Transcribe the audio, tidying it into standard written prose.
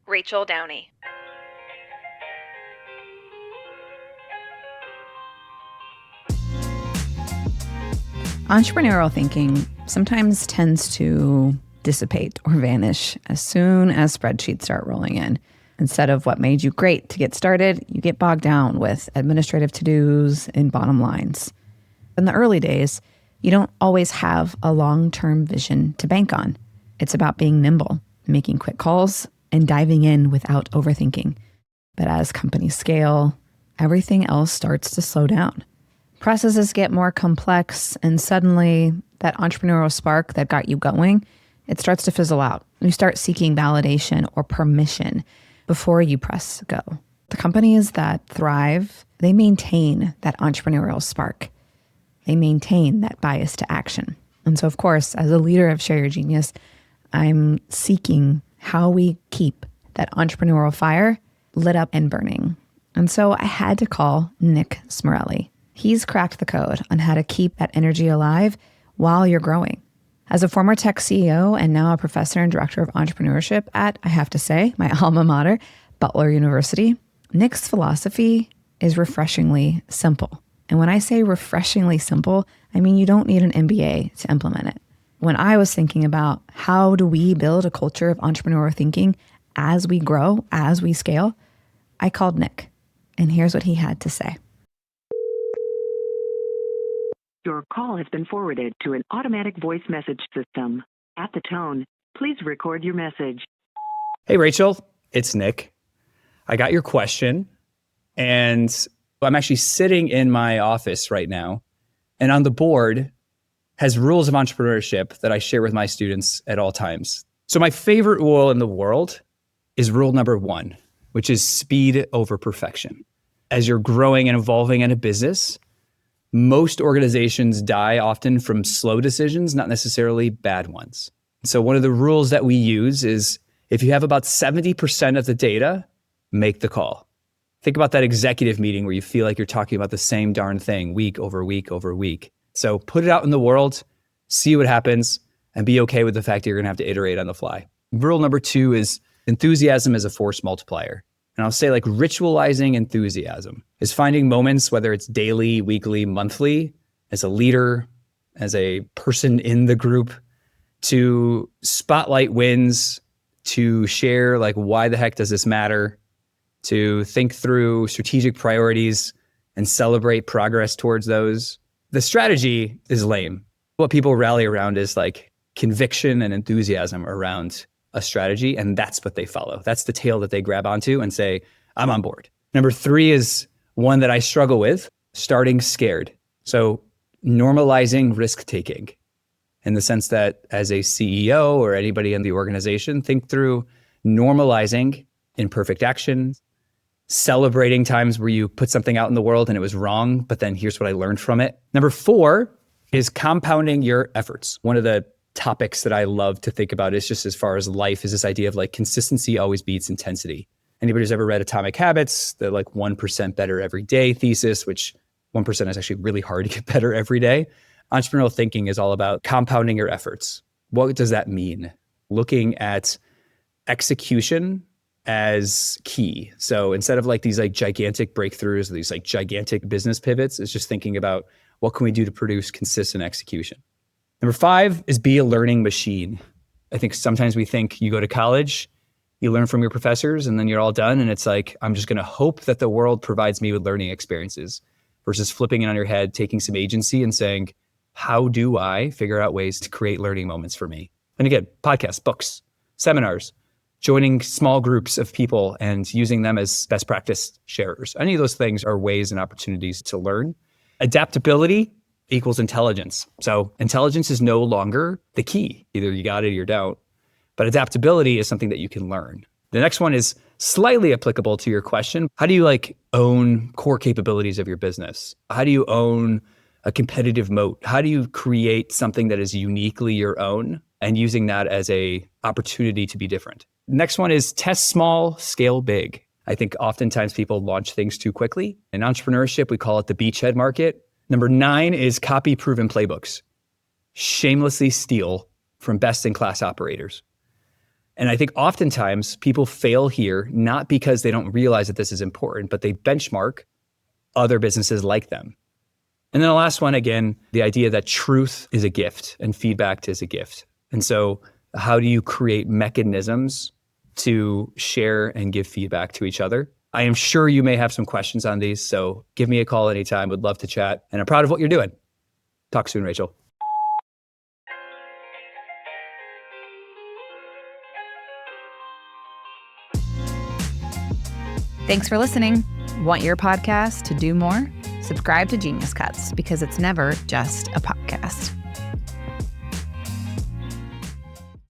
Rachel Downey. Entrepreneurial thinking sometimes tends to dissipate or vanish as soon as spreadsheets start rolling in. Instead of what made you great to get started, you get bogged down with administrative to-dos and bottom lines. In the early days, you don't always have a long-term vision to bank on. It's about being nimble, making quick calls, and diving in without overthinking. But as companies scale, everything else starts to slow down. Processes get more complex, and suddenly that entrepreneurial spark that got you going, it starts to fizzle out. You start seeking validation or permission before you press go. The companies that thrive, they maintain that entrepreneurial spark. They maintain that bias to action. And so, of course, as a leader of Share Your Genius, I'm seeking how we keep that entrepreneurial fire lit up and burning. And so I had to call Nick Smarrelli. He's cracked the code on how to keep that energy alive while you're growing. As a former tech CEO and now a professor and director of entrepreneurship at, I have to say, my alma mater, Butler University, Nick's philosophy is refreshingly simple. And when I say refreshingly simple, I mean you don't need an MBA to implement it. When I was thinking about how do we build a culture of entrepreneurial thinking as we grow, as we scale, I called Nick. And here's what he had to say. Your call has been forwarded to an automatic voice message system. At the tone, please record your message. Hey, Rachel, it's Nick. I got your question, and I'm actually sitting in my office right now, and on the board has rules of entrepreneurship that I share with my students at all times. So my favorite rule in the world is rule number 1, which is speed over perfection. As you're growing and evolving in a business, most organizations die often from slow decisions, not necessarily bad ones. So one of the rules that we use is if you have about 70% of the data, make the call. Think about that executive meeting where you feel like you're talking about the same darn thing week over week over week. So put it out in the world, see what happens, and be okay with the fact that you're gonna have to iterate on the fly. Rule number 2 is enthusiasm is a force multiplier. And I'll say like ritualizing enthusiasm is finding moments, whether it's daily, weekly, monthly, as a leader, as a person in the group, to spotlight wins, to share like why the heck does this matter, to think through strategic priorities and celebrate progress towards those. The strategy is lame. What people rally around is like conviction and enthusiasm around a strategy, and that's what they follow. That's the tail that they grab onto and say, I'm on board. Number 3 is one that I struggle with, starting scared. So normalizing risk-taking in the sense that as a CEO or anybody in the organization, think through normalizing imperfect action, celebrating times where you put something out in the world and it was wrong, but then here's what I learned from it. Number 4 is compounding your efforts. One of the topics that I love to think about is just as far as life is this idea of like consistency always beats intensity. Anybody who's ever read Atomic Habits, the like 1% better every day thesis, which 1% is actually really hard to get better every day. Entrepreneurial thinking is all about compounding your efforts. What does that mean? Looking at execution as key. So instead of like these like gigantic breakthroughs, these like gigantic business pivots, it's just thinking about what can we do to produce consistent execution. Number 5 is be a learning machine. I think sometimes we think you go to college, you learn from your professors, and then you're all done. And it's like, I'm just going to hope that the world provides me with learning experiences versus flipping it on your head, taking some agency and saying, how do I figure out ways to create learning moments for me? And again, podcasts, books, seminars, joining small groups of people and using them as best practice sharers. Any of those things are ways and opportunities to learn. Adaptability equals intelligence. So intelligence is no longer the key. Either you got it or you don't. But adaptability is something that you can learn. The next one is slightly applicable to your question. How do you like own core capabilities of your business? How do you own a competitive moat? How do you create something that is uniquely your own and using that as a opportunity to be different? Next one is test small, scale big. I think oftentimes people launch things too quickly. In entrepreneurship, we call it the beachhead market. Number 9 is copy proven playbooks. Shamelessly steal from best-in-class operators. And I think oftentimes people fail here, not because they don't realize that this is important, but they benchmark other businesses like them. And then the last one, again, the idea that truth is a gift and feedback is a gift. And so how do you create mechanisms to share and give feedback to each other? I am sure you may have some questions on these, so give me a call anytime. Would love to chat. And I'm proud of what you're doing. Talk soon, Rachel. Thanks for listening. Want your podcast to do more? Subscribe to Genius Cuts because it's never just a podcast.